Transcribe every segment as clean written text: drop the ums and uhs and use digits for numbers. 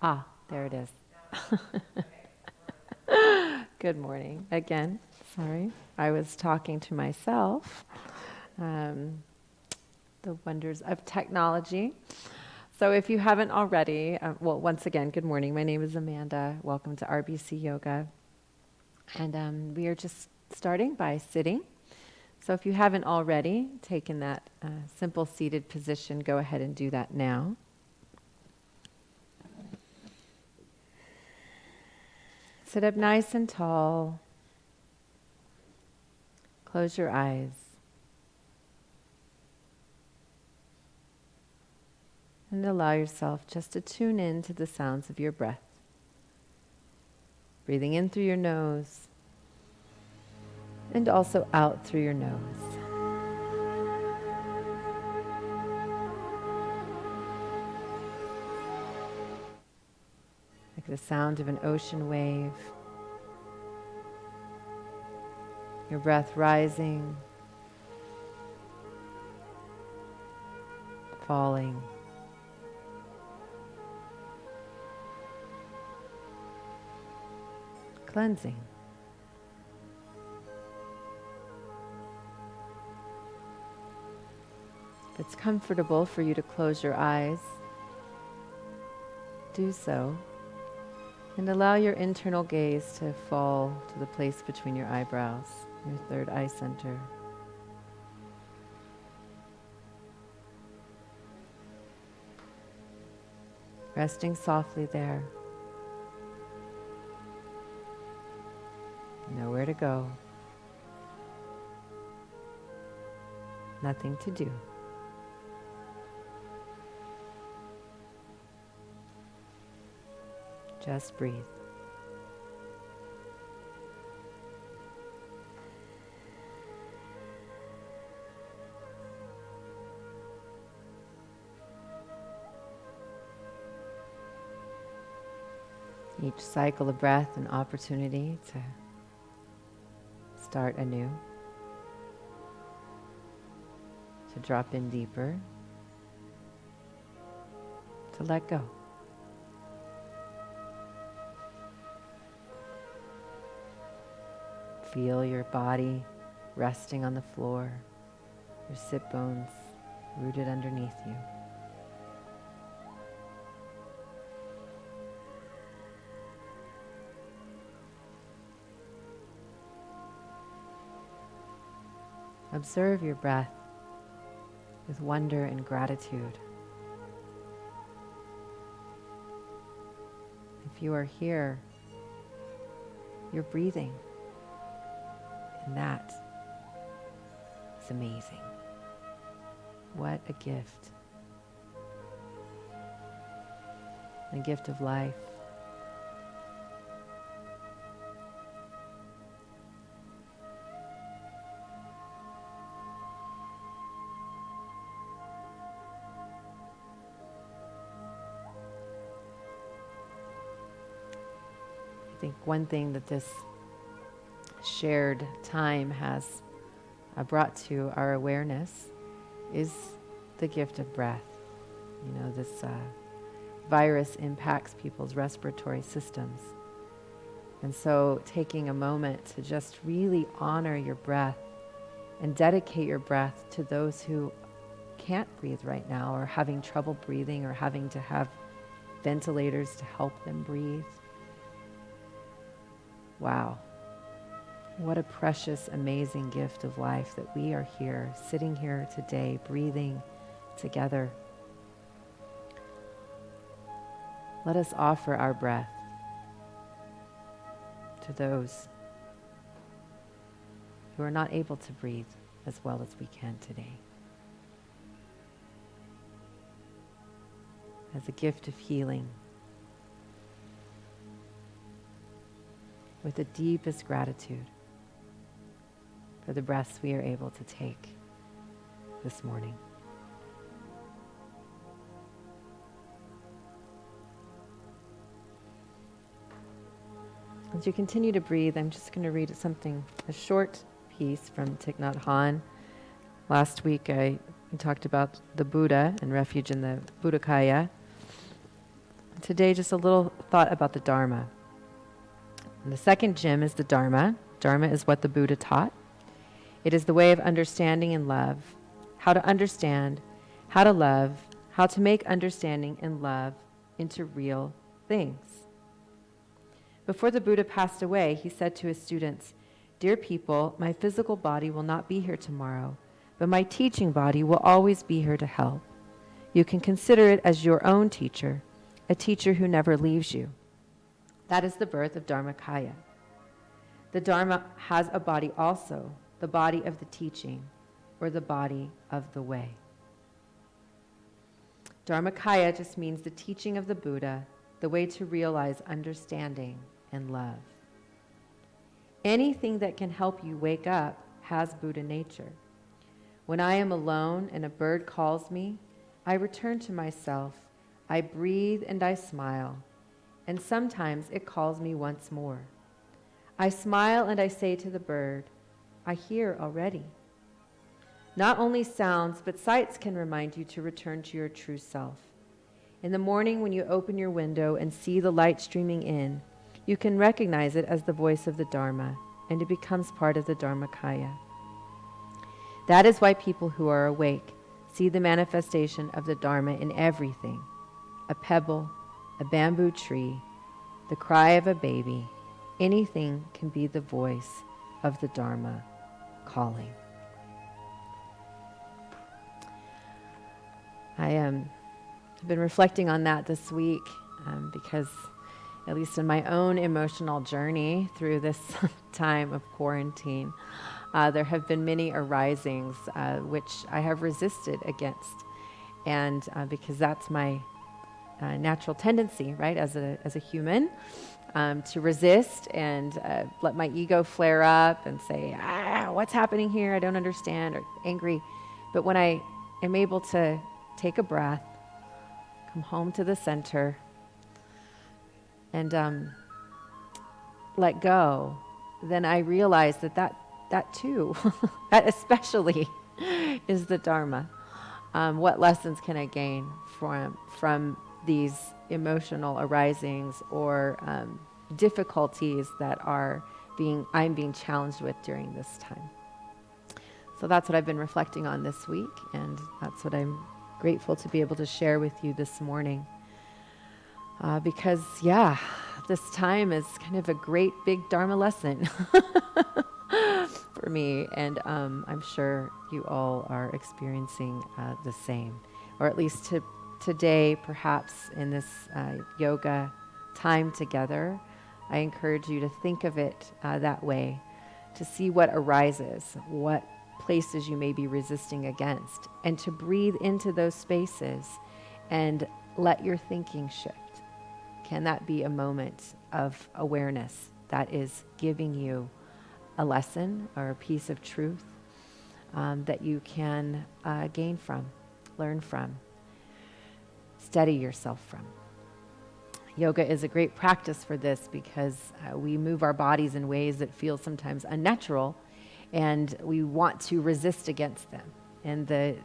Ah, there it is. Good morning again. Sorry, I was talking to myself. Um, the wonders of technology. So, if you haven't already, well, once again, good morning. My name is Amanda. Welcome to RBC Yoga. And we are just starting by sitting. So, if you haven't already taken that simple seated position, go ahead and do that now. Sit up nice and tall. Close your eyes. And allow yourself just to tune in to the sounds of your breath. Breathing in through your nose and also out through your nose. Like the sound of an ocean wave. Your breath rising, falling. Cleansing. If it's comfortable for you to close your eyes, do so. And allow your internal gaze to fall to the place between your eyebrows, your third eye center. Resting softly there. Nowhere to go. Nothing to do. Just breathe. Each cycle of breath an opportunity to start anew, to drop in deeper, to let go. Feel your body resting on the floor, your sit bones rooted underneath you. Observe your breath with wonder and gratitude. If you are here, you're breathing. And that is amazing. What a gift. The gift of life. I think one thing that this shared time has brought to our awareness is the gift of breath. You know, this virus impacts people's respiratory systems. And so taking a moment to just really honor your breath and dedicate your breath to those who can't breathe right now, or having trouble breathing, or having to have ventilators to help them breathe. Wow. What a precious, amazing gift of life that we are here, sitting here today, breathing together. Let us offer our breath to those who are not able to breathe as well as we can today. As a gift of healing, with the deepest gratitude for the breaths we are able to take this morning. As you continue to breathe, I'm just going to read a short piece from Thich Nhat Hanh. Last week I talked about the Buddha and refuge in the Buddhakaya. today, just a little thought about the Dharma. And the second gem is the Dharma. Dharma is what the Buddha taught. It is the way of understanding and love, how to understand, how to love, how to make understanding and love into real things. Before the Buddha passed away, he said to his students, "Dear people, my physical body will not be here tomorrow, but my teaching body will always be here to help. You can consider it as your own teacher, a teacher who never leaves you." That is the birth of Dharmakaya. The Dharma has a body also, the body of the teaching, or the body of the way. Dharmakaya just means the teaching of the Buddha, the way to realize understanding and love. Anything that can help you wake up has Buddha nature. When I am alone and a bird calls me, I return to myself, I breathe and I smile, and sometimes it calls me once more. I smile and I say to the bird, "I hear already." Not only sounds, but sights can remind you to return to your true self. In the morning when you open your window and see the light streaming in, you can recognize it as the voice of the Dharma, and it becomes part of the Dharmakaya. That is why people who are awake see the manifestation of the Dharma in everything: a pebble, a bamboo tree, the cry of a baby. Anything can be the voice of the Dharma calling. I have been reflecting on that this week because, at least in my own emotional journey through this time of quarantine, there have been many arisings which I have resisted against. And because that's my natural tendency, right, as a human, to resist and let my ego flare up and say, what's happening here? I don't understand, or angry. But when I am able to take a breath, come home to the center, and let go, then I realize that too, that especially is the Dharma. What lessons can I gain from these emotional arisings or difficulties that I'm being challenged with during this time? So that's what I've been reflecting on this week, and that's what I'm grateful to be able to share with you this morning. Because, this time is kind of a great big Dharma lesson for me, and I'm sure you all are experiencing the same, or at least today, perhaps in this yoga time together. I encourage you to think of it that way, to see what arises, what places you may be resisting against, and to breathe into those spaces and let your thinking shift. Can that be a moment of awareness that is giving you a lesson or a piece of truth that you can gain from, learn from, steady yourself from? Yoga is a great practice for this because we move our bodies in ways that feel sometimes unnatural, and we want to resist against them. And the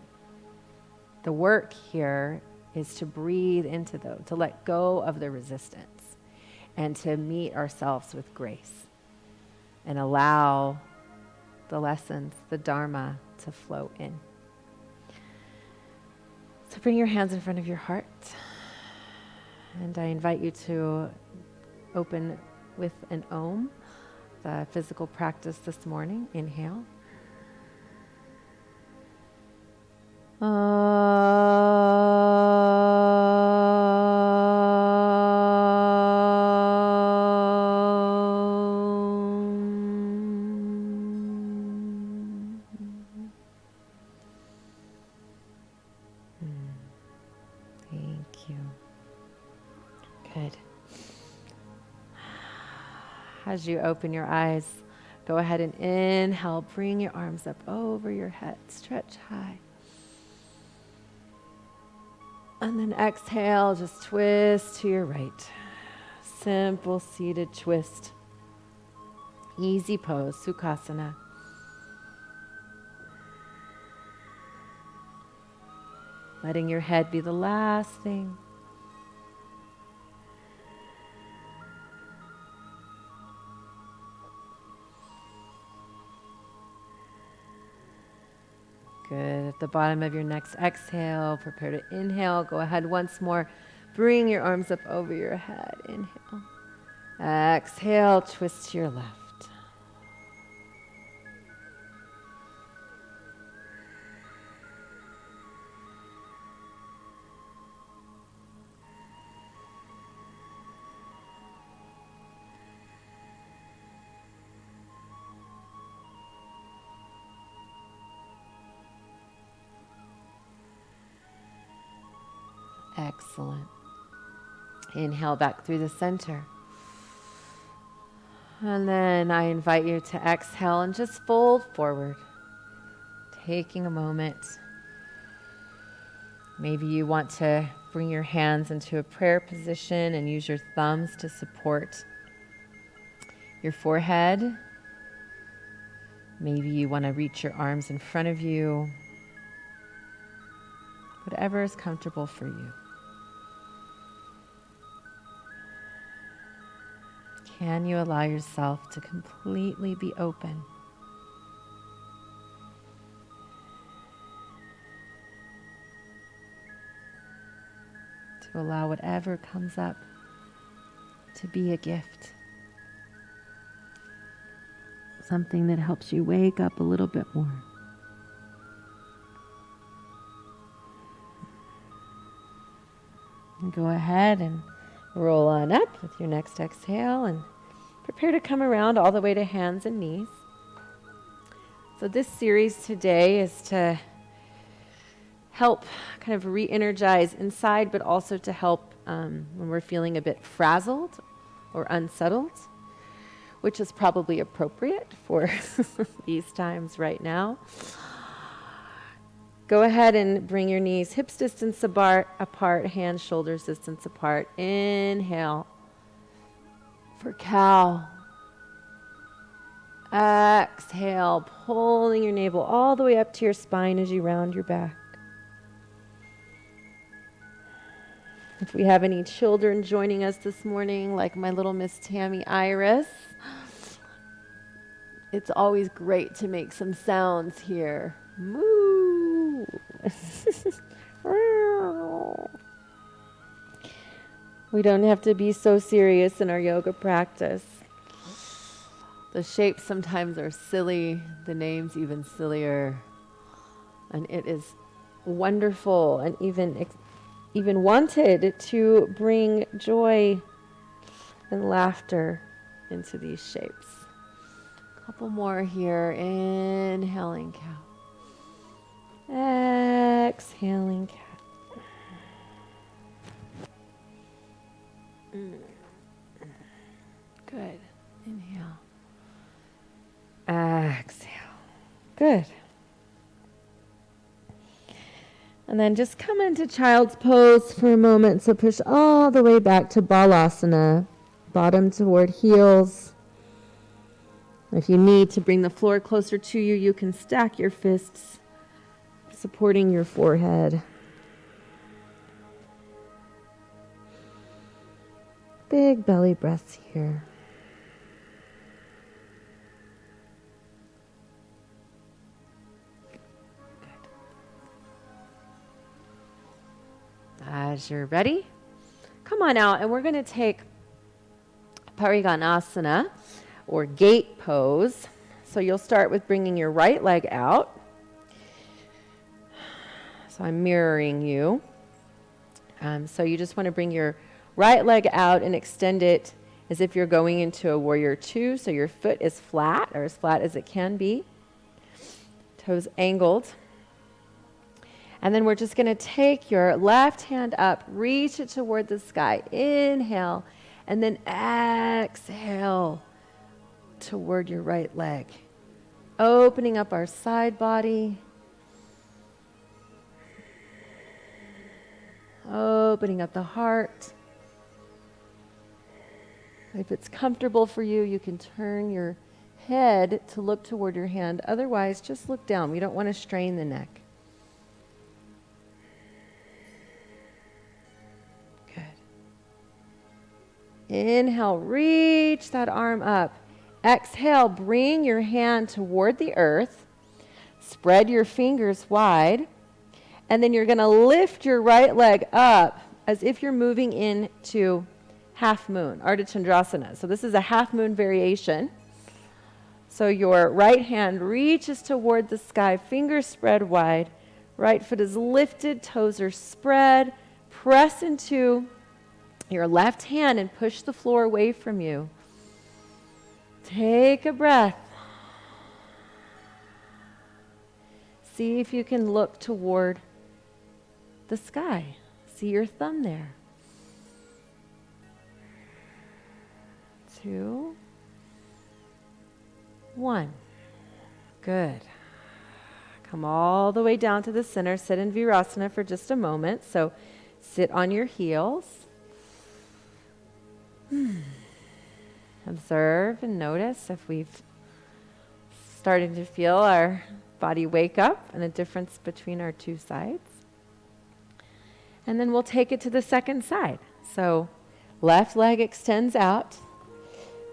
work here is to breathe into those, to let go of the resistance, and to meet ourselves with grace and allow the lessons, the Dharma, to flow in. So bring your hands in front of your heart, and I invite you to open with an Om, the physical practice this morning. Inhale. Thank you. Good. As you open your eyes, go ahead and inhale. Bring your arms up over your head. Stretch high. And then exhale, just twist to your right. Simple seated twist. Easy pose, Sukhasana. Letting your head be the last thing. Good. At the bottom of your next exhale, prepare to inhale. Go ahead once more. Bring your arms up over your head. Inhale. Exhale, twist to your left. Excellent. Inhale back through the center. And then I invite you to exhale and just fold forward, taking a moment. Maybe you want to bring your hands into a prayer position and use your thumbs to support your forehead. Maybe you want to reach your arms in front of you. Whatever is comfortable for you. Can you allow yourself to completely be open? To allow whatever comes up to be a gift. Something that helps you wake up a little bit more. And go ahead and roll on up with your next exhale and prepare to come around all the way to hands and knees. So this series today is to help kind of re-energize inside, but also to help when we're feeling a bit frazzled or unsettled, which is probably appropriate for these times right now. Go ahead and bring your knees hips distance apart, hands shoulders distance apart. Inhale for cow. Exhale, pulling your navel all the way up to your spine as you round your back. If we have any children joining us this morning, like my little Miss Tammy Iris, it's always great to make some sounds here. Moo! We don't have to be so serious in our yoga practice. The shapes sometimes are silly, the names even sillier. And it is wonderful and even wanted to bring joy and laughter into these shapes. A couple more here. Inhaling cow. Exhaling cat. Good. Inhale. Exhale. Good. And then just come into child's pose for a moment. So push all the way back to Balasana, bottom toward heels. If you need to bring the floor closer to you, you can stack your fists, supporting your forehead. Big belly breaths here. As you're ready, come on out and we're going to take Pariganasana or gate pose. So you'll start with bringing your right leg out. So I'm mirroring you. So you just want to bring your right leg out and extend it as if you're going into a warrior two. So your foot is flat or as flat as it can be. Toes angled. And then we're just going to take your left hand up, reach it toward the sky. Inhale, and then exhale toward your right leg. Opening up our side body. Opening up the heart. If it's comfortable for you, you can turn your head to look toward your hand. Otherwise, just look down. We don't want to strain the neck. Inhale, reach that arm up. Exhale, bring your hand toward the earth. Spread your fingers wide. And then you're going to lift your right leg up as if you're moving into half moon, Ardha Chandrasana. So this is a half moon variation. So your right hand reaches toward the sky, fingers spread wide. Right foot is lifted, toes are spread. Press into your left hand and push the floor away from you. Take a breath. See if you can look toward the sky. See your thumb there. 2, 1. Good. Come all the way down to the center. Sit in Virasana for just a moment. So sit on your heels. Observe and notice if we've started to feel our body wake up and the difference between our two sides. And then we'll take it to the second side. So left leg extends out.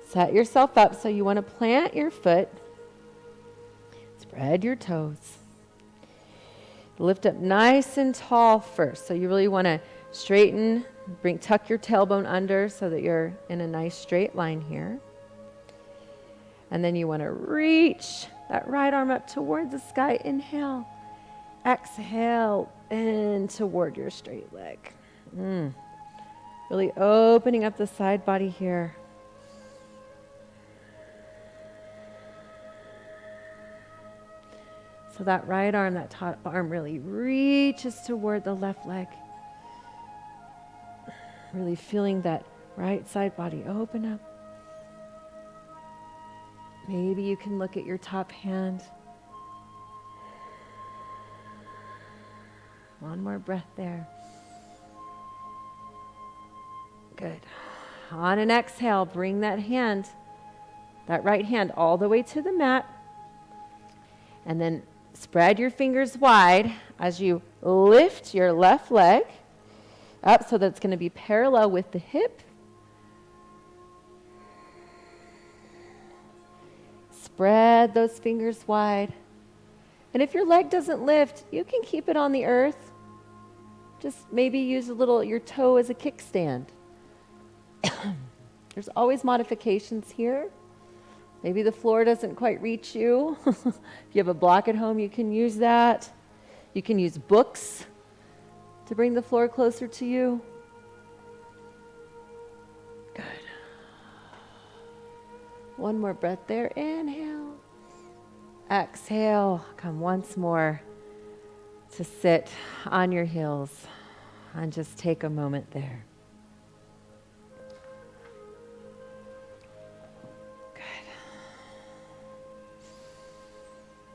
Set yourself up so you want to plant your foot. Spread your toes. Lift up nice and tall first. So you really want to straighten, tuck your tailbone under so that you're in a nice straight line here. And then you want to reach that right arm up toward the sky. Inhale. Exhale in toward your straight leg. Really opening up the side body here. So that right arm, that top arm really reaches toward the left leg. Really feeling that right side body open up. Maybe you can look at your top hand. One more breath there. Good. On an exhale, bring that hand, that right hand all the way to the mat. And then spread your fingers wide as you lift your left leg up so that it's going to be parallel with the hip. Spread those fingers wide. And if your leg doesn't lift, you can keep it on the earth. Just maybe use your toe as a kickstand. There's always modifications here. Maybe the floor doesn't quite reach you. If you have a block at home, you can use that. You can use books to bring the floor closer to you. Good. One more breath there. Inhale. Exhale. Come once more to sit on your heels and just take a moment there.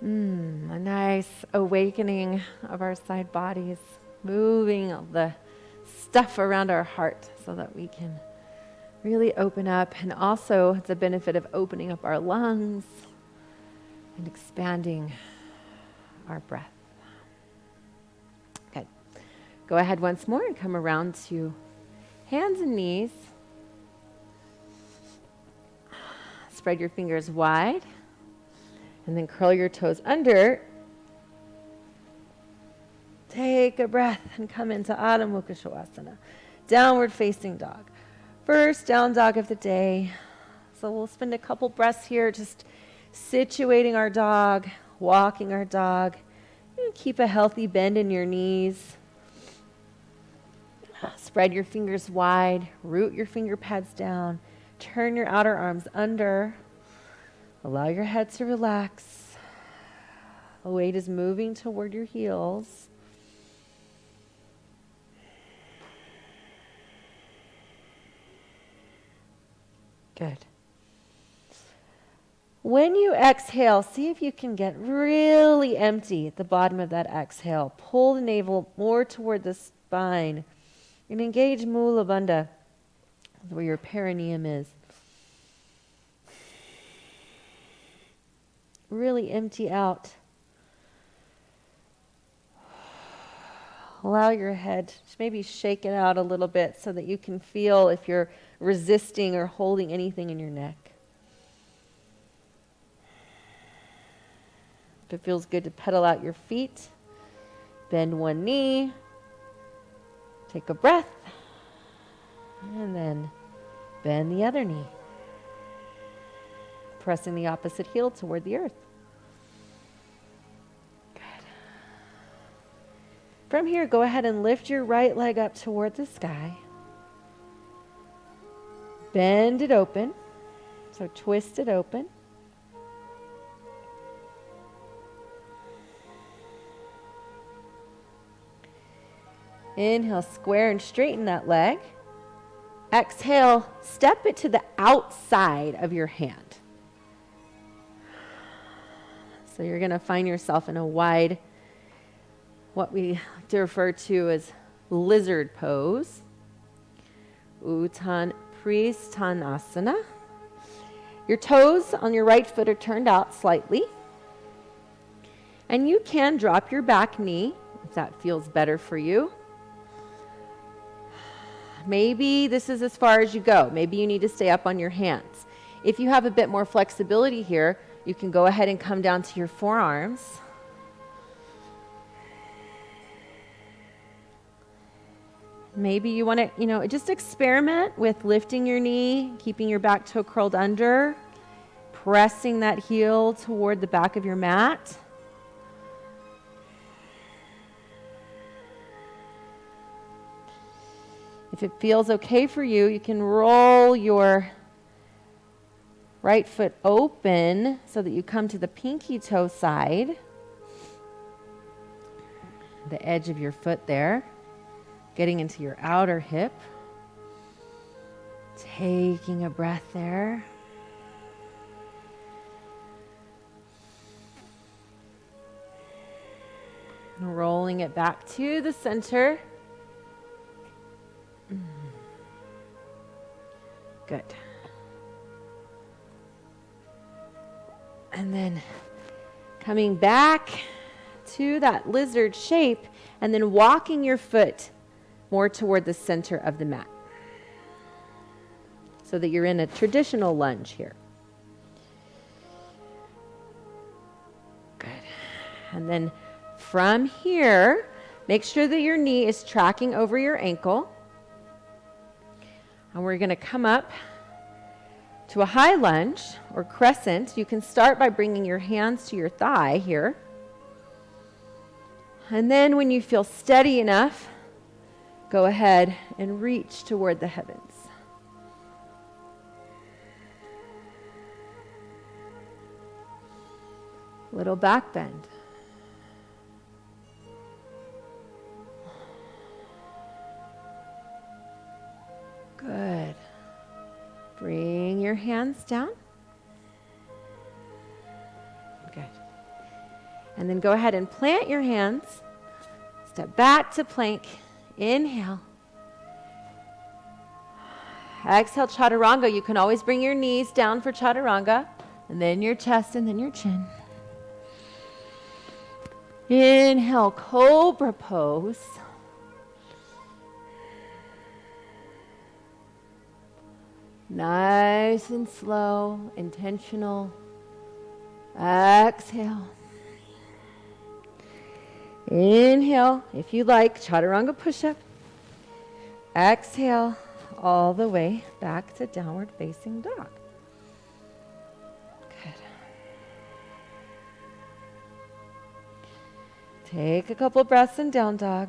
A nice awakening of our side bodies, moving the stuff around our heart so that we can really open up. And also it's a benefit of opening up our lungs and expanding our breath. Good. Go ahead once more and come around to hands and knees. Spread your fingers wide. And then curl your toes under. Take a breath and come into Adho Mukha Shavasana. Downward facing dog. First down dog of the day. So we'll spend a couple breaths here just situating our dog, walking our dog. Keep a healthy bend in your knees. Spread your fingers wide. Root your finger pads down. Turn your outer arms under. Allow your head to relax. The weight is moving toward your heels. Good. When you exhale, see if you can get really empty at the bottom of that exhale. Pull the navel more toward the spine and engage Mula Bandha, where your perineum is. Really empty out. Allow your head to maybe shake it out a little bit so that you can feel if you're resisting or holding anything in your neck. If it feels good to pedal out your feet, bend one knee, take a breath, and then bend the other knee, pressing the opposite heel toward the earth. Good. From here, go ahead and lift your right leg up toward the sky. Bend it open, so twist it open. Inhale, square and straighten that leg. Exhale, step it to the outside of your hand. So you're going to find yourself in a wide, what we like to refer to as lizard pose. Uttanapishtanasana. Your toes on your right foot are turned out slightly. And you can drop your back knee if that feels better for you. Maybe this is as far as you go. Maybe you need to stay up on your hands. If you have a bit more flexibility here, you can go ahead and come down to your forearms. Maybe you want to, just experiment with lifting your knee, keeping your back toe curled under, pressing that heel toward the back of your mat. If it feels okay for you, you can roll your right foot open so that you come to the pinky toe side, the edge of your foot there, getting into your outer hip. Taking a breath there. And rolling it back to the center. Good. And then coming back to that lizard shape and then walking your foot more toward the center of the mat so that you're in a traditional lunge here. Good. And then from here, make sure that your knee is tracking over your ankle. And we're going to come up to a high lunge or crescent. You can start by bringing your hands to your thigh here. And then when you feel steady enough, go ahead and reach toward the heavens. Little back bend. Good. Bring your hands down. Good. And then go ahead and plant your hands. Step back to plank. Inhale. Exhale, chaturanga. You can always bring your knees down for chaturanga, and then your chest, and then your chin. Inhale, cobra pose. Nice and slow, intentional. Exhale. Inhale, if you like, chaturanga push-up. Exhale, all the way back to downward facing dog. Good. Take a couple breaths in down dog.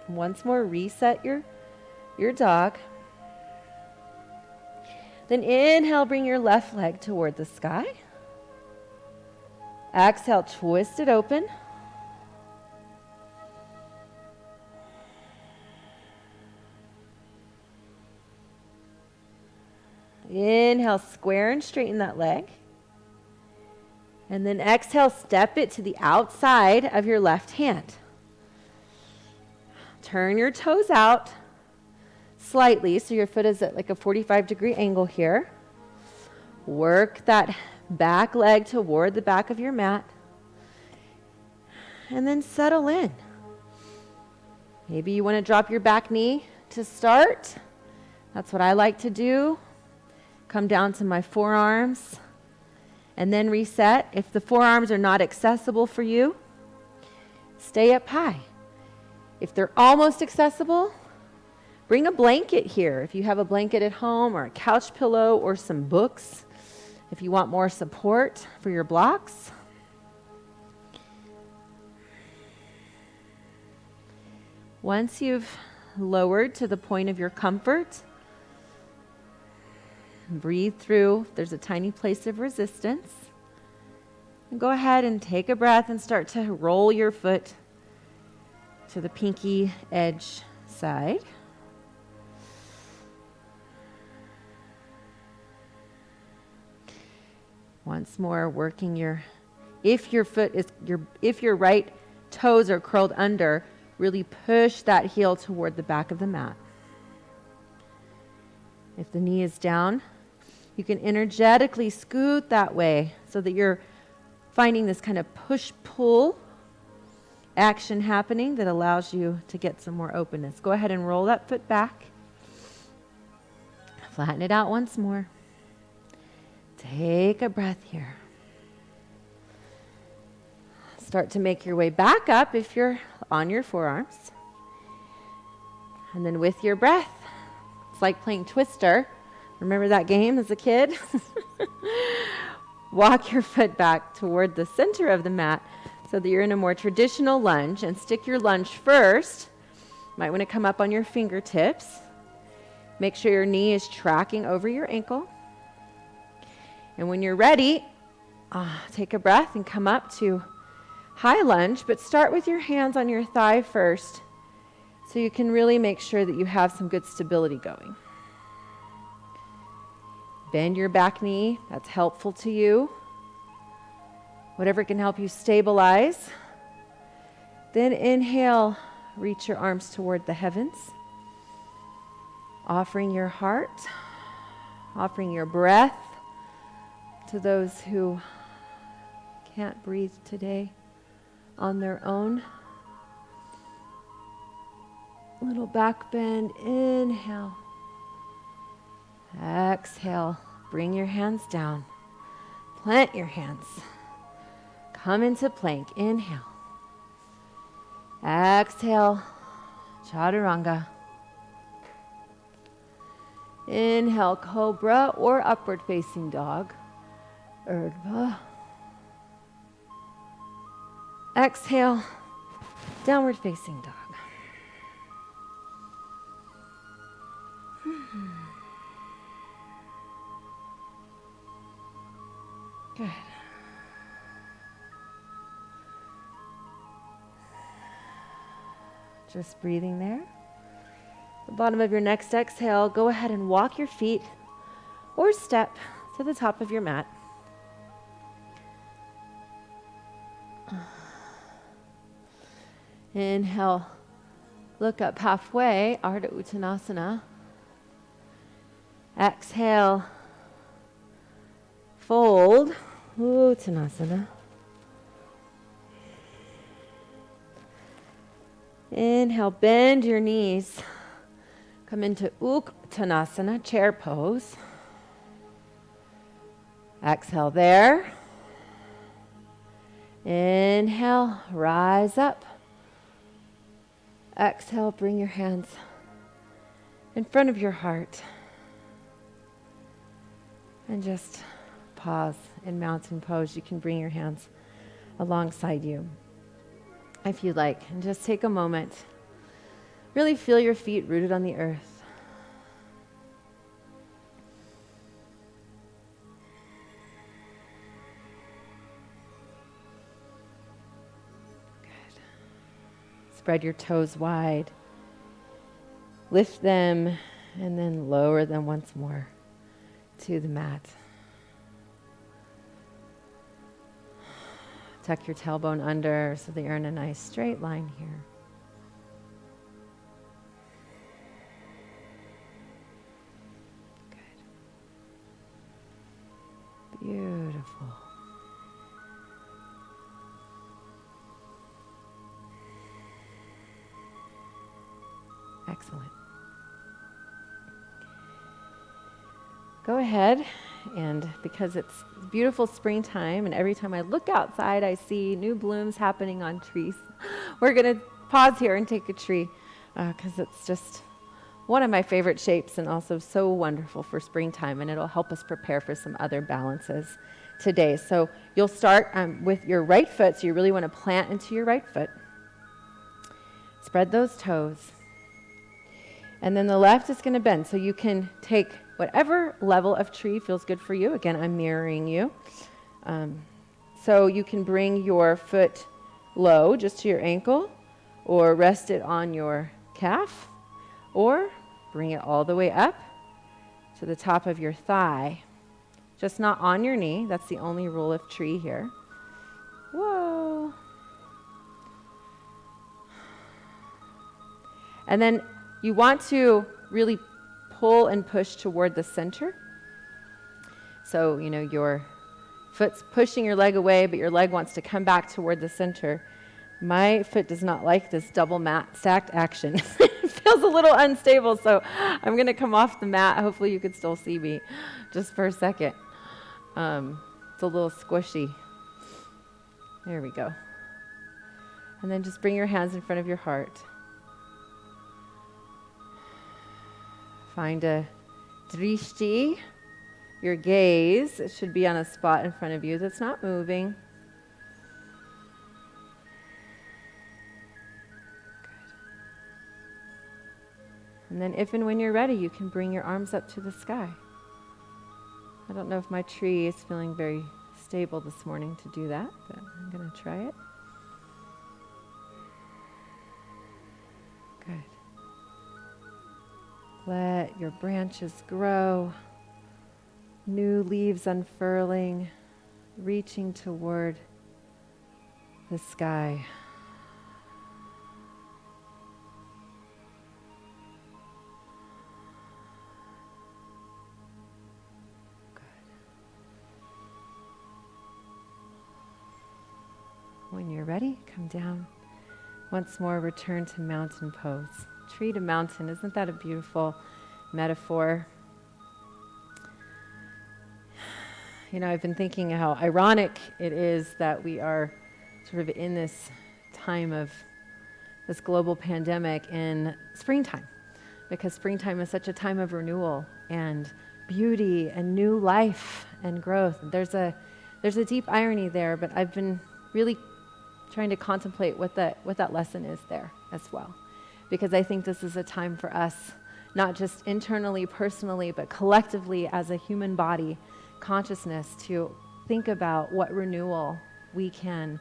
Once more, reset your dog. Then inhale, bring your left leg toward the sky. Exhale, twist it open. Inhale, square and straighten that leg. And then exhale, step it to the outside of your left hand. Turn your toes out slightly, so your foot is at like a 45-degree angle here. Work that back leg toward the back of your mat. And then settle in. Maybe you want to drop your back knee to start. That's what I like to do. Come down to my forearms and then reset. If the forearms are not accessible for you, stay up high. If they're almost accessible, bring a blanket here. If you have a blanket at home or a couch pillow or some books, if you want more support for your blocks. Once you've lowered to the point of your comfort, breathe through. There's a tiny place of resistance. And go ahead and take a breath and start to roll your foot to the pinky edge side. Once more, working if your right toes are curled under, really push that heel toward the back of the mat. If the knee is down, you can energetically scoot that way so that you're finding this kind of push-pull action happening that allows you to get some more openness. Go ahead and roll that foot back. Flatten it out once more. Take a breath here. Start to make your way back up if you're on your forearms. And then with your breath, it's like playing Twister. Remember that game as a kid? Walk your foot back toward the center of the mat so that you're in a more traditional lunge, and stick your lunge first. Might want to come up on your fingertips. Make sure your knee is tracking over your ankle. And when you're ready, take a breath and come up to high lunge, but start with your hands on your thigh first so you can really make sure that you have some good stability going. Bend your back knee. That's helpful to you. Whatever can help you stabilize. Then inhale, reach your arms toward the heavens. Offering your heart, offering your breath to those who can't breathe today on their own. Little back bend, inhale. Exhale, bring your hands down. Plant your hands. Come into plank, inhale. Exhale, chaturanga. Inhale, cobra or upward facing dog. Urdhva. Exhale, downward facing dog. Good. Just breathing there. The bottom of your next exhale, go ahead and walk your feet or step to the top of your mat. Inhale, look up halfway, Ardha Uttanasana. Exhale, fold, Uttanasana. Inhale, bend your knees. Come into Uttanasana, chair pose. Exhale there. Inhale, rise up. Exhale, bring your hands in front of your heart. And just pause in mountain pose. You can bring your hands alongside you if you like. And just take a moment. Really feel your feet rooted on the earth. Good. Spread your toes wide. Lift them and then lower them once more to the mat. Tuck your tailbone under so that you're in a nice straight line here. Good. Beautiful. Excellent. Go ahead And because it's beautiful springtime, and every time I look outside, I see new blooms happening on trees. We're going to pause here and take a tree because it's just one of my favorite shapes and also so wonderful for springtime, and it'll help us prepare for some other balances today. So you'll start with your right foot, so you really want to plant into your right foot. Spread those toes. And then the left is going to bend, so you can take whatever level of tree feels good for you. Again, I'm mirroring you. So you can bring your foot low, just to your ankle, or rest it on your calf, or bring it all the way up to the top of your thigh. Just not on your knee. That's the only rule of tree here. Whoa. And then you want to really pull and push toward the center. So, your foot's pushing your leg away, but your leg wants to come back toward the center. My foot does not like this double mat stacked action. It feels a little unstable, so I'm going to come off the mat. Hopefully you can still see me just for a second. It's a little squishy. There we go. And then just bring your hands in front of your heart. Find a drishti, your gaze. It should be on a spot in front of you that's not moving. Good. And then if and when you're ready, you can bring your arms up to the sky. I don't know if my tree is feeling very stable this morning to do that, but I'm going to try it. Good. Let your branches grow, new leaves unfurling, reaching toward the sky. Good. When you're ready, come down. Once more, return to mountain pose. Tree to mountain, isn't that a beautiful metaphor? I've been thinking how ironic it is that we are sort of in this time of this global pandemic in springtime, because springtime is such a time of renewal and beauty and new life and growth. There's a deep irony there, but I've been really trying to contemplate what that lesson is there as well. Because I think this is a time for us, not just internally, personally, but collectively as a human body, consciousness, to think about what renewal we can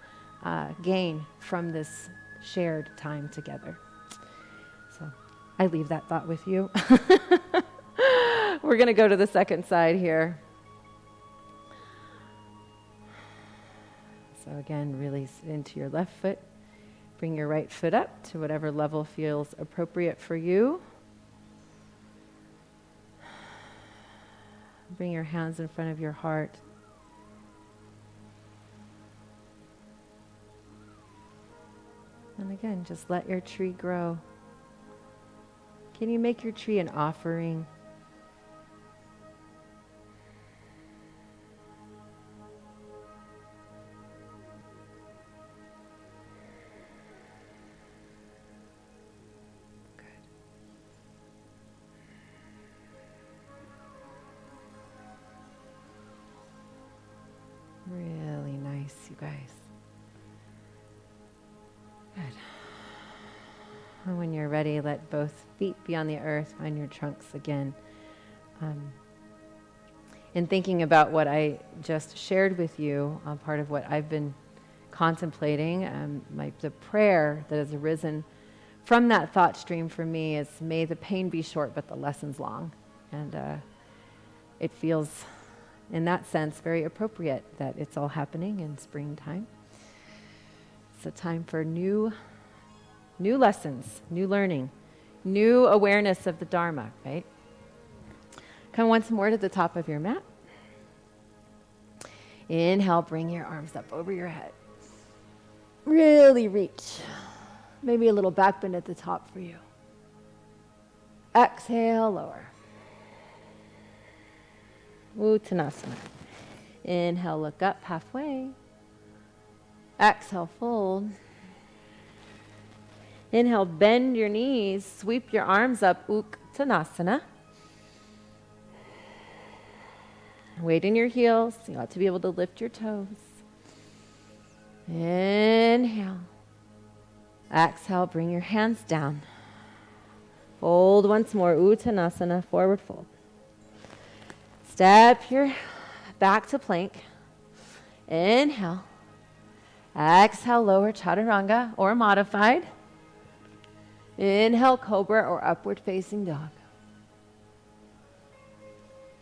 gain from this shared time together. So I leave that thought with you. We're going to go to the second side here. So again, release into your left foot. Bring your right foot up to whatever level feels appropriate for you. Bring your hands in front of your heart. And again, just let your tree grow. Can you make your tree an offering? Really nice, you guys. Good. And when you're ready, let both feet be on the earth, find your trunks again. In thinking about what I just shared with you, part of what I've been contemplating, the prayer that has arisen from that thought stream for me is, may the pain be short, but the lessons long. And it feels, in that sense, very appropriate that it's all happening in springtime. It's a time for new lessons, new learning, new awareness of the Dharma, right? Come once more to the top of your mat. Inhale, bring your arms up over your head. Really reach. Maybe a little back bend at the top for you. Exhale, lower. Uttanasana. Inhale, look up halfway. Exhale, fold. Inhale, bend your knees, sweep your arms up, Uttanasana. Weight in your heels. You ought to be able to lift your toes. Inhale. Exhale, bring your hands down. Fold once more, Uttanasana, forward fold. Step your back to plank. Inhale. Exhale, lower chaturanga or modified. Inhale, cobra or upward facing dog.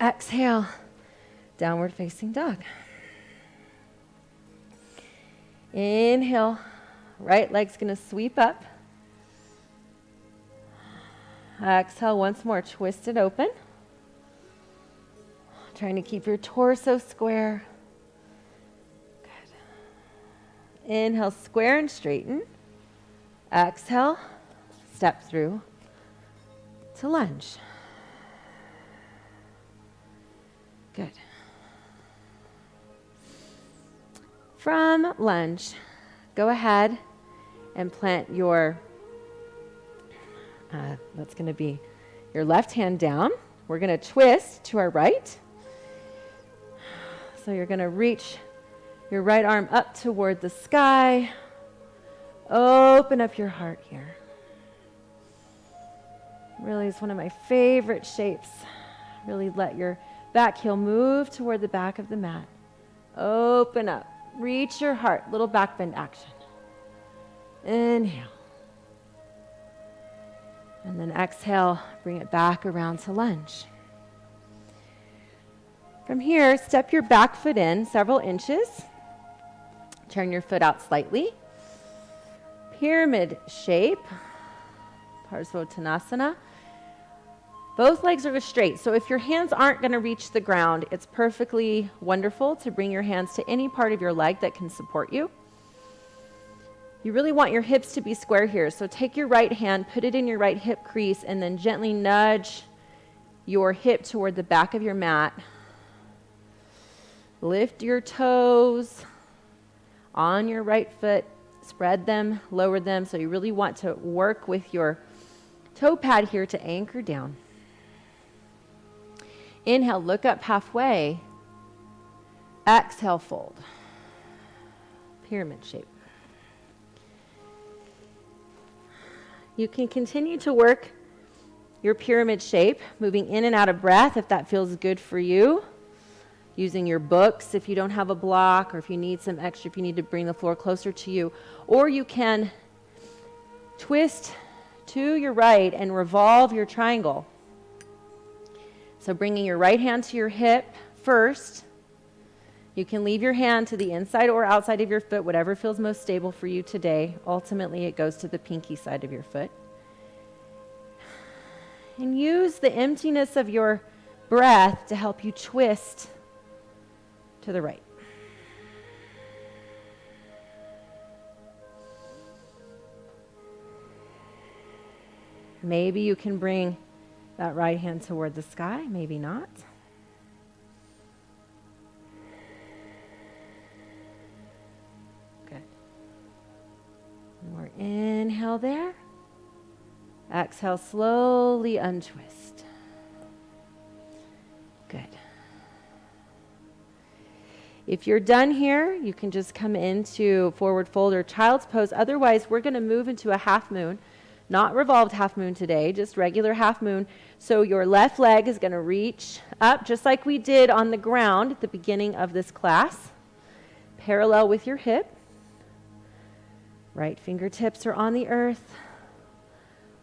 Exhale, downward facing dog. Inhale, right leg's going to sweep up. Exhale once more, twist it open. Trying to keep your torso square. Good. Inhale, square and straighten. Exhale, step through to lunge. Good. From lunge, go ahead and plant your, that's going to be your left hand down. We're going to twist to our right. So you're going to reach your right arm up toward the sky. Open up your heart here. Really is one of my favorite shapes. Really let your back heel move toward the back of the mat. Open up. Reach your heart. Little back bend action. Inhale. And then exhale, bring it back around to lunge. From here, step your back foot in several inches. Turn your foot out slightly. Pyramid shape. Parsvottanasana. Both legs are straight, so if your hands aren't going to reach the ground, it's perfectly wonderful to bring your hands to any part of your leg that can support you. You really want your hips to be square here, so take your right hand, put it in your right hip crease, and then gently nudge your hip toward the back of your mat. Lift your toes on your right foot, spread them, lower them, so you really want to work with your toe pad here to anchor down. Inhale, look up halfway. Exhale, fold. Pyramid shape. You can continue to work your pyramid shape, moving in and out of breath if that feels good for you. Using your books if you don't have a block, or if you need some extra, if you need to bring the floor closer to you. Or you can twist to your right and revolve your triangle. So bringing your right hand to your hip first. You can leave your hand to the inside or outside of your foot, whatever feels most stable for you today. Ultimately, it goes to the pinky side of your foot. And use the emptiness of your breath to help you twist to the right. Maybe you can bring that right hand toward the sky, maybe not. Good. One more inhale there. Exhale, slowly untwist. Good. If you're done here, you can just come into forward fold or child's pose. Otherwise, we're going to move into a half moon. Not revolved half moon today, just regular half moon. So your left leg is going to reach up just like we did on the ground at the beginning of this class. Parallel with your hip. Right fingertips are on the earth.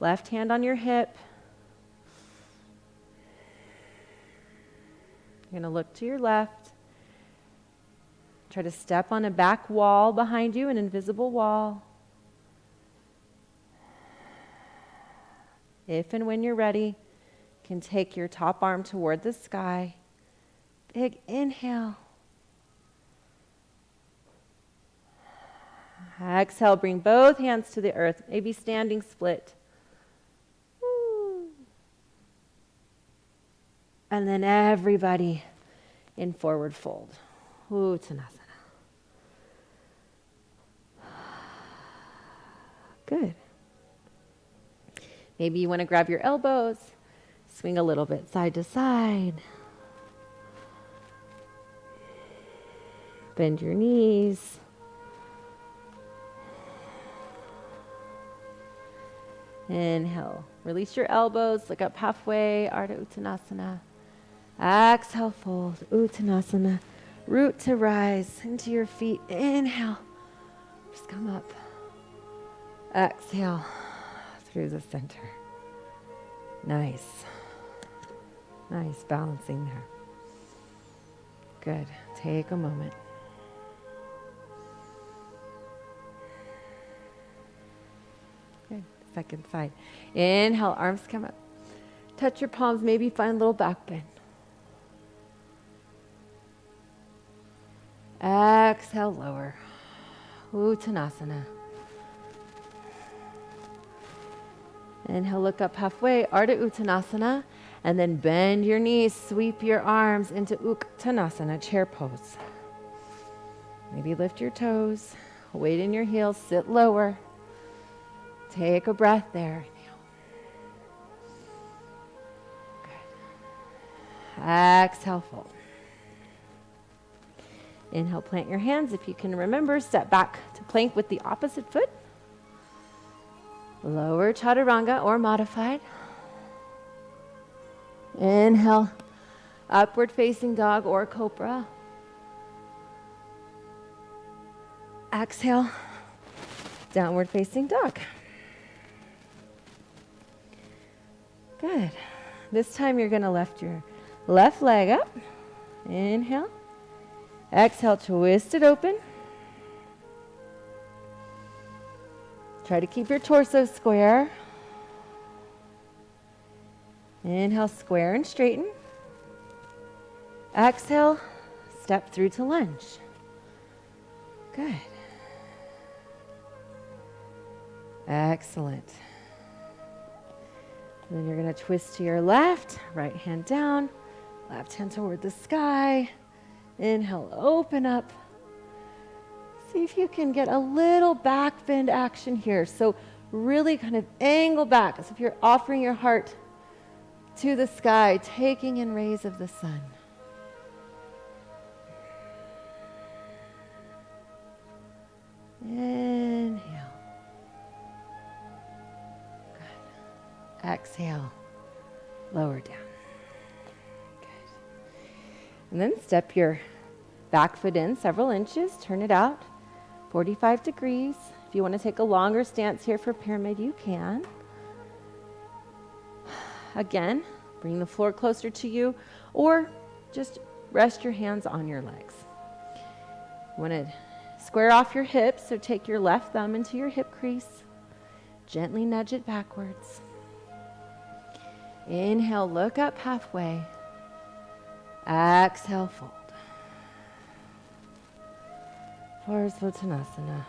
Left hand on your hip. You're going to look to your left. Try to step on a back wall behind you, an invisible wall. If and when you're ready, you can take your top arm toward the sky. Big inhale. Exhale, bring both hands to the earth, maybe standing split. Woo. And then everybody in forward fold. Uttanasana. Good. Maybe you want to grab your elbows, swing a little bit side to side. Bend your knees. Inhale. Release your elbows. Look up halfway. Ardha Uttanasana. Exhale, fold. Uttanasana. Root to rise into your feet. Inhale. Just come up. Exhale through the center. Nice. Nice balancing there. Good. Take a moment. Good. Second side. Inhale, arms come up. Touch your palms, maybe find a little back bend. Exhale, lower. Uttanasana. Inhale, look up halfway, Ardha Uttanasana, and then bend your knees, sweep your arms into Uttanasana, chair pose. Maybe lift your toes, weight in your heels, sit lower. Take a breath there. Good. Exhale, fold. Inhale, plant your hands. If you can remember, step back to plank with the opposite foot. Lower chaturanga or modified. Inhale, upward facing dog or cobra. Exhale, downward facing dog. Good. This time you're going to lift your left leg up. Inhale. Exhale, twist it open. Try to keep your torso square. Inhale, square and straighten. Exhale, step through to lunge. Good. Excellent. And then you're going to twist to your left, right hand down, left hand toward the sky. Inhale, open up. See if you can get a little back bend action here. So really kind of angle back as if you're offering your heart to the sky, taking in rays of the sun. Inhale. Good. Exhale. Lower down. Good. And then step your back foot in several inches. Turn it out. 45 degrees. If you want to take a longer stance here for pyramid, you can. Again, bring the floor closer to you, or just rest your hands on your legs. You want to square off your hips, so take your left thumb into your hip crease. Gently nudge it backwards. Inhale, look up halfway. Exhale, fold. Uttanasana.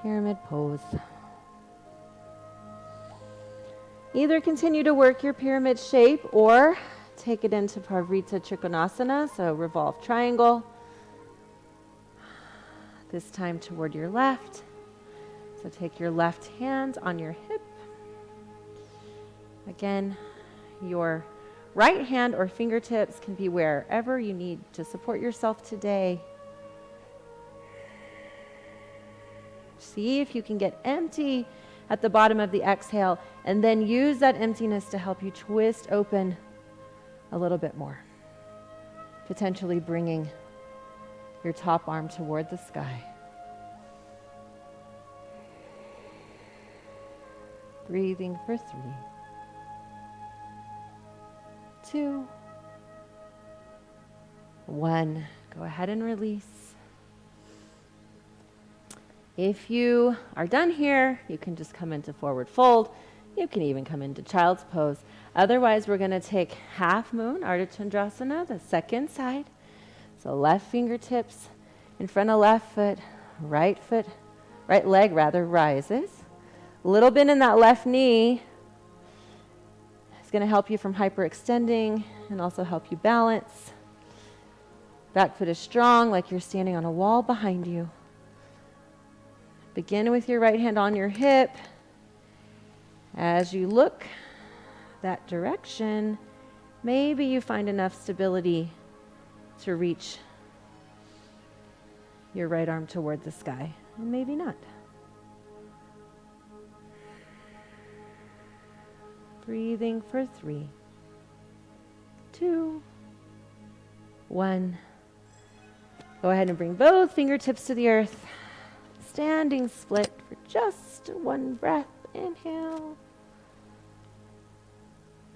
Pyramid pose. Either continue to work your pyramid shape or take it into Parivrtta Trikonasana, so revolve triangle. This time toward your left. So take your left hand on your hip. Again, your right hand or fingertips can be wherever you need to support yourself today. See if you can get empty at the bottom of the exhale, and then use that emptiness to help you twist open a little bit more, potentially bringing your top arm toward the sky. Breathing for 3, 2, 1. Go ahead and release. If you are done here, you can just come into forward fold. You can even come into child's pose. Otherwise, we're going to take half moon, Ardha Chandrasana, the second side. So left fingertips in front of left foot, right leg rises. A little bit in that left knee. going to help you from hyperextending and also help you balance. Back foot is strong, like you're standing on a wall behind you. Begin with your right hand on your hip. As you look that direction, maybe you find enough stability to reach your right arm toward the sky, and maybe not. Breathing for 3, 2, 1. Go ahead and bring both fingertips to the earth. Standing split for just one breath. Inhale.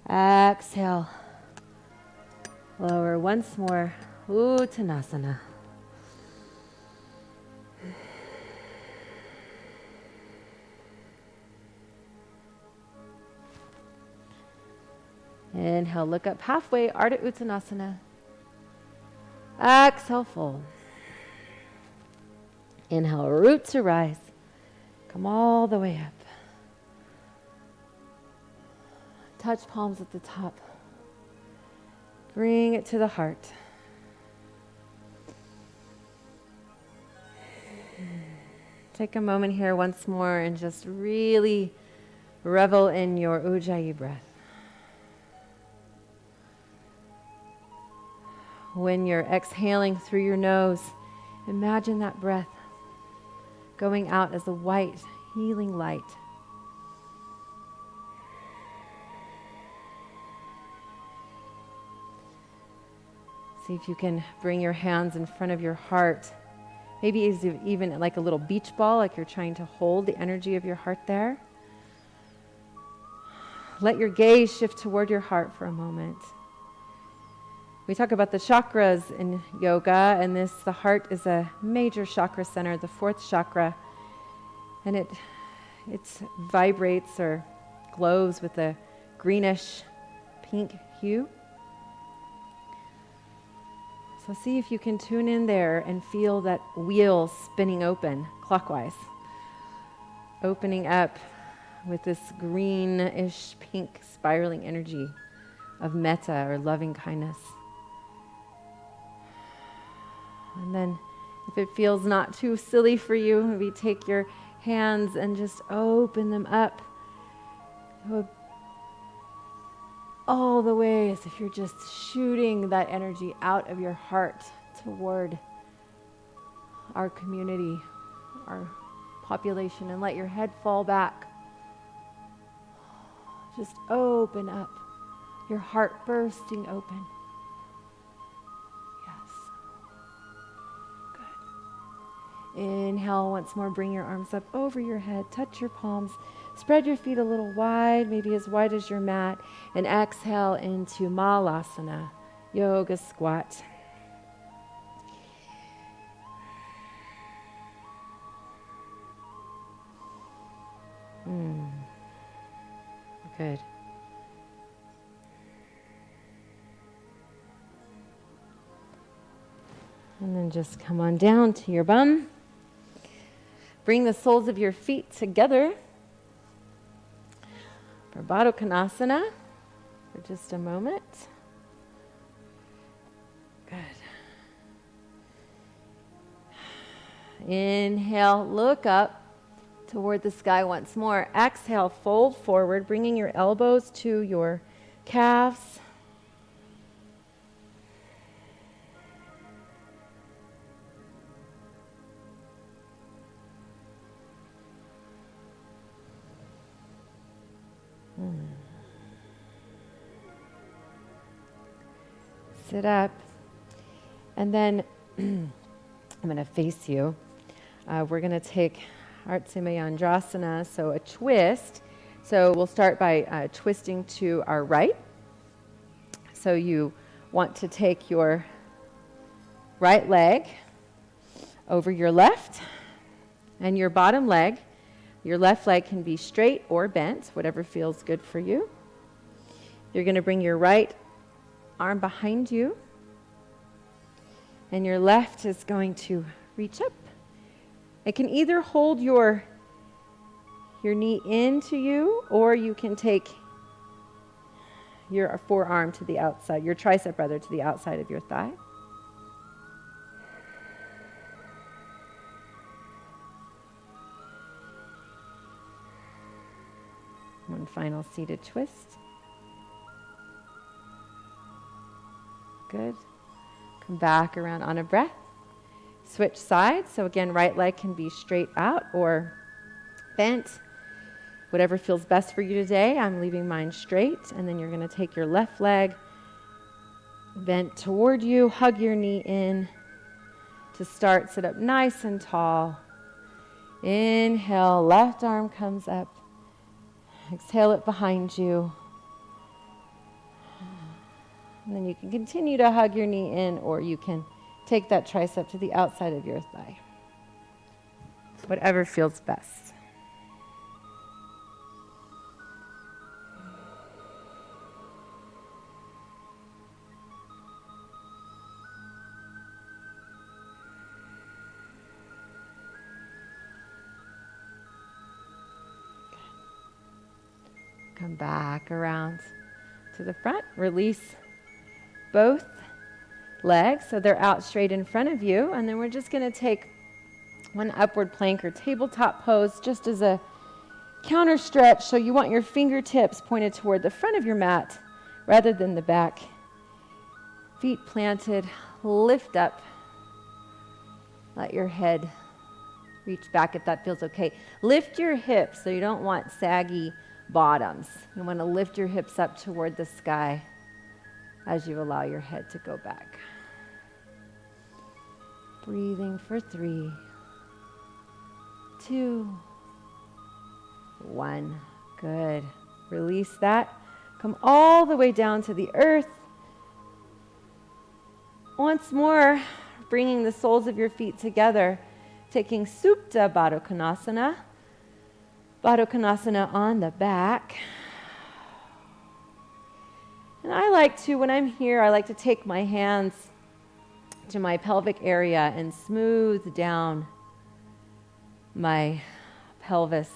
Exhale. Lower once more. Uttanasana. Inhale, look up halfway, Ardha Uttanasana. Exhale, fold. Inhale, root to rise. Come all the way up. Touch palms at the top. Bring it to the heart. Take a moment here once more and just really revel in your Ujjayi breath. When you're exhaling through your nose, imagine that breath going out as a white, healing light. See if you can bring your hands in front of your heart. Maybe even like a little beach ball, like you're trying to hold the energy of your heart there. Let your gaze shift toward your heart for a moment. We talk about the chakras in yoga, and the heart is a major chakra center, the 4th chakra, and it vibrates or glows with a greenish pink hue. So see if you can tune in there and feel that wheel spinning open clockwise, opening up with this greenish pink spiraling energy of metta or loving kindness. And then if it feels not too silly for you, maybe take your hands and just open them up all the way as if you're just shooting that energy out of your heart toward our community, our population, and let your head fall back. Just open up, your heart bursting open. Inhale once more, bring your arms up over your head, touch your palms, spread your feet a little wide, maybe as wide as your mat, and exhale into Malasana, yoga squat. Good. And then just come on down to your bum. Bring the soles of your feet together for Baddha Konasana for just a moment. Good. Inhale, look up toward the sky once more. Exhale, fold forward, bringing your elbows to your calves. Sit up, and then I'm going to face you. We're going to take Artsumayandrasana, so a twist. So we'll start by twisting to our right. So you want to take your right leg over your left, and your bottom leg. Your left leg can be straight or bent, whatever feels good for you. You're going to bring your right arm behind you, and your left is going to reach up. It can either hold your knee into you, or you can take your forearm to the outside, your tricep rather, to the outside of your thigh. One final seated twist. Good. Come back around on a breath. Switch sides. So again, right leg can be straight out or bent. Whatever feels best for you today. I'm leaving mine straight. And then you're going to take your left leg bent toward you. Hug your knee in to start. Sit up nice and tall. Inhale, left arm comes up. Exhale it behind you. And then you can continue to hug your knee in, or you can take that tricep to the outside of your thigh. Whatever feels best. Come back around to the front. Release both legs so they're out straight in front of you. And then we're just going to take one upward plank or tabletop pose just as a counter stretch. So you want your fingertips pointed toward the front of your mat rather than the back. Feet planted, lift up. Let your head reach back if that feels okay. Lift your hips, so you don't want saggy bottoms. You want to lift your hips up toward the sky as you allow your head to go back. Breathing for 3, 2, 1. Good. Release that. Come all the way down to the earth. Once more, bringing the soles of your feet together, taking Supta Baddha Konasana. Baddha Konasana on the back. And I like to, when I'm here, I like to take my hands to my pelvic area and smooth down my pelvis,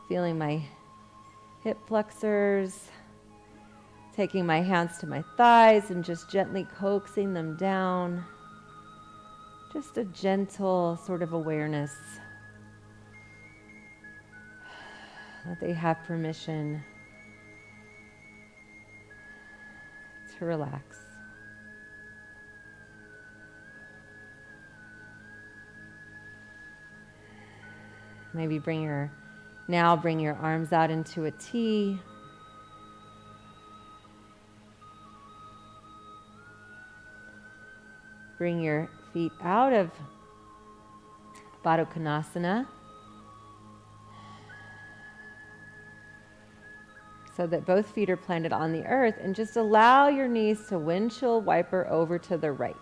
feeling my hip flexors, taking my hands to my thighs and just gently coaxing them down. Just a gentle sort of awareness that they have permission to relax. Maybe bring your arms out into a T. Bring your feet out of Baddha Konasana so that both feet are planted on the earth, and just allow your knees to windshield wiper over to the right.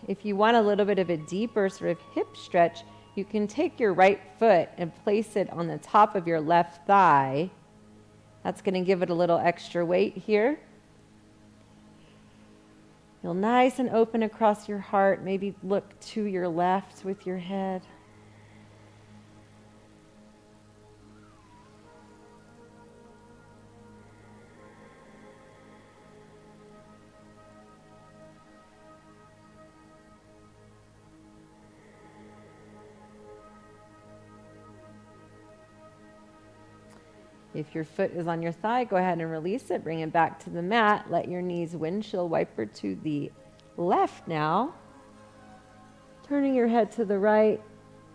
If you want a little bit of a deeper sort of hip stretch, you can take your right foot and place it on the top of your left thigh. That's going to give it a little extra weight here. Feel nice and open across your heart. Maybe look to your left with your head. If your foot is on your thigh, go ahead and release it. Bring it back to the mat. Let your knees windshield wiper to the left now. Turning your head to the right.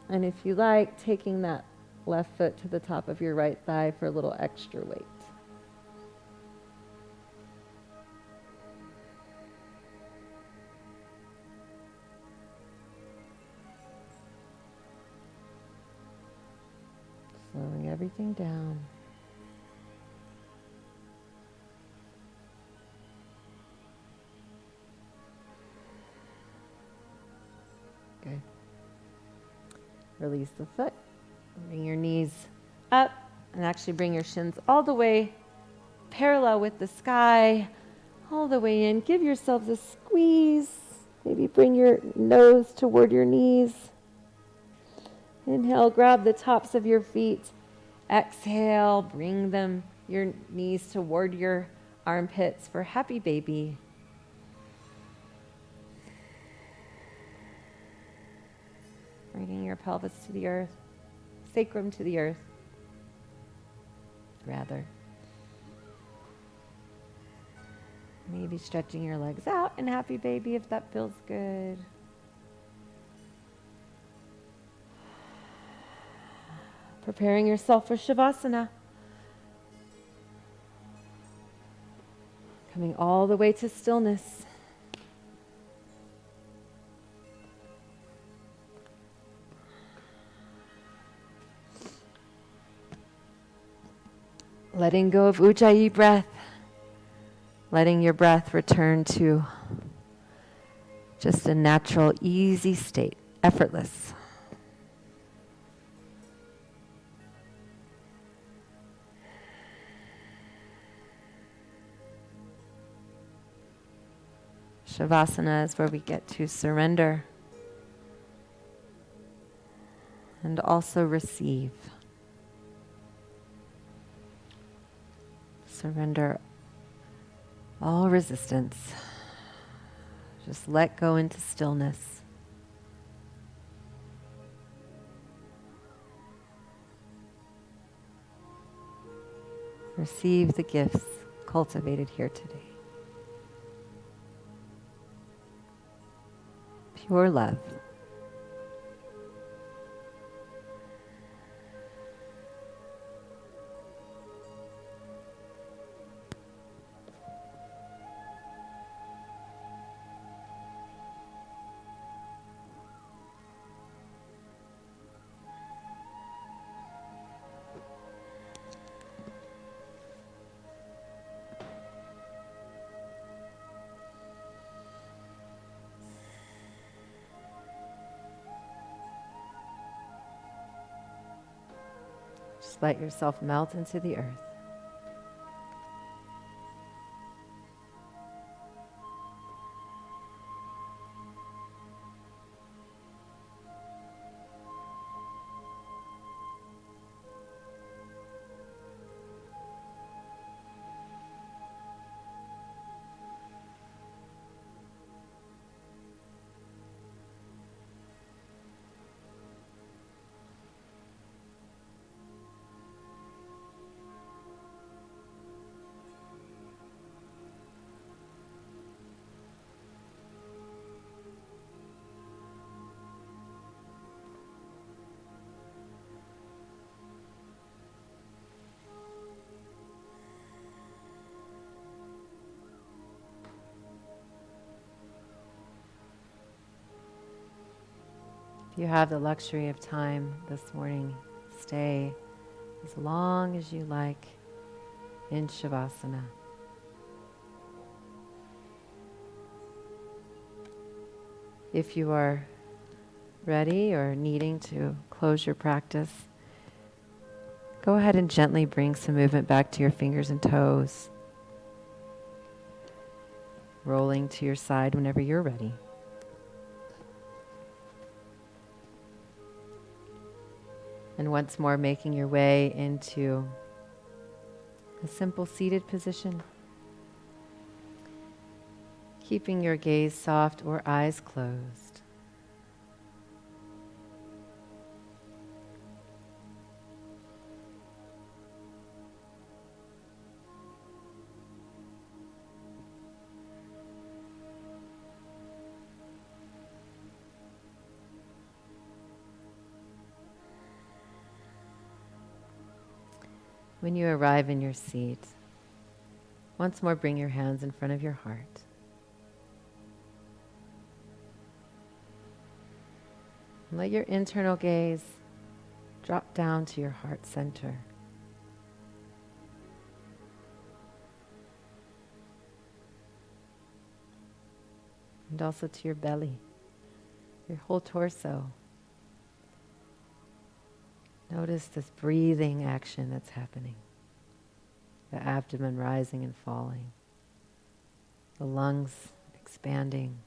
And if you like, taking that left foot to the top of your right thigh for a little extra weight. Slowing everything down. Okay. Release the foot. Bring your knees up and actually bring your shins all the way parallel with the sky, all the way in. Give yourselves a squeeze. Maybe bring your nose toward your knees. Inhale, grab the tops of your feet Exhale, bring your knees toward your armpits for happy baby. Bringing your pelvis to the earth, sacrum to the earth, rather. Maybe stretching your legs out in happy baby if that feels good. Preparing yourself for Shavasana. Coming all the way to stillness. Letting go of Ujjayi breath. Letting your breath return to just a natural, easy state, effortless. Shavasana is where we get to surrender and also receive. Surrender all resistance. Just let go into stillness. Receive the gifts cultivated here today. Pure love. Just let yourself melt into the earth. If you have the luxury of time this morning, stay as long as you like in Shavasana. If you are ready or needing to close your practice, go ahead and gently bring some movement back to your fingers and toes, rolling to your side whenever you're ready. And once more, making your way into a simple seated position. Keeping your gaze soft or eyes closed. When you arrive in your seat, once more bring your hands in front of your heart. And let your internal gaze drop down to your heart center. And also to your belly, your whole torso. Notice this breathing action that's happening. The abdomen rising and falling. The lungs expanding.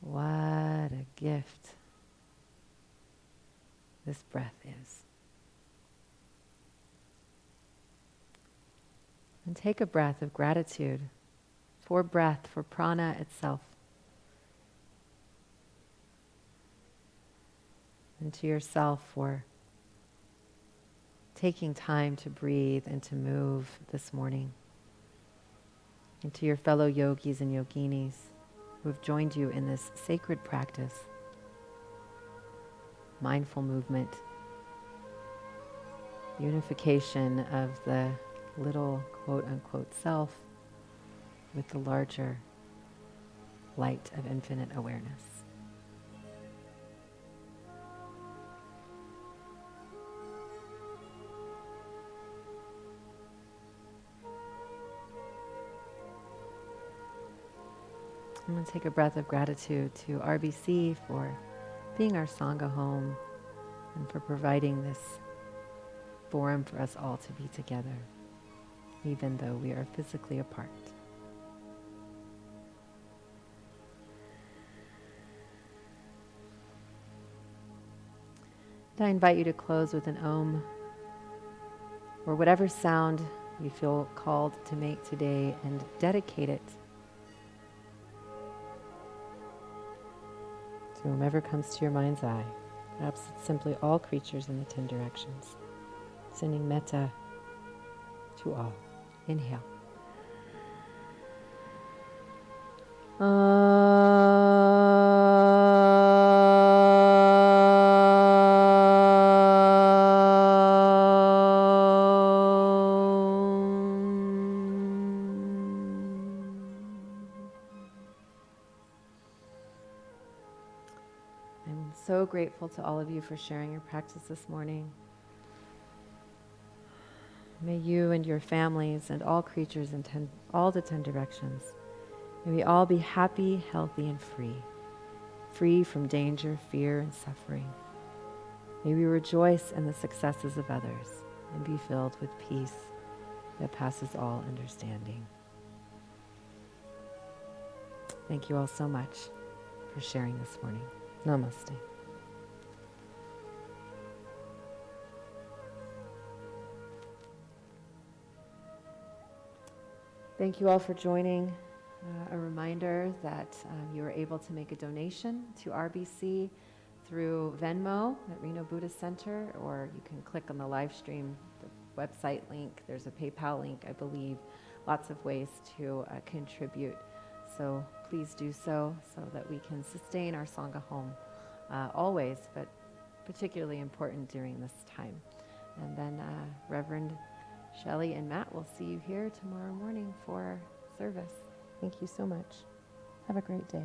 What a gift this breath is. And take a breath of gratitude for breath, for prana itself. And to yourself for taking time to breathe and to move this morning. And to your fellow yogis and yoginis who have joined you in this sacred practice, mindful movement, unification of the little quote-unquote self with the larger light of infinite awareness. I'm going to take a breath of gratitude to RBC for being our Sangha home and for providing this forum for us all to be together, even though we are physically apart. And I invite you to close with an Om, or whatever sound you feel called to make today, and dedicate it to whomever comes to your mind's eye. Perhaps it's simply all creatures in the 10 directions. Sending metta to all. Inhale. I'm so grateful to all of you for sharing your practice this morning. May you and your families and all creatures in all the 10 directions, may we all be happy, healthy, and free. Free from danger, fear, and suffering. May we rejoice in the successes of others and be filled with peace that passes all understanding. Thank you all so much for sharing this morning. Namaste. Thank you all for joining. A reminder that you are able to make a donation to RBC through Venmo at Reno Buddhist Center, or you can click on the live stream, the website link. There's a PayPal link, I believe. Lots of ways to contribute. So please do so that we can sustain our Sangha home always, but particularly important during this time. And then Reverend Shelley and Matt will see you here tomorrow morning for service. Thank you so much. Have a great day.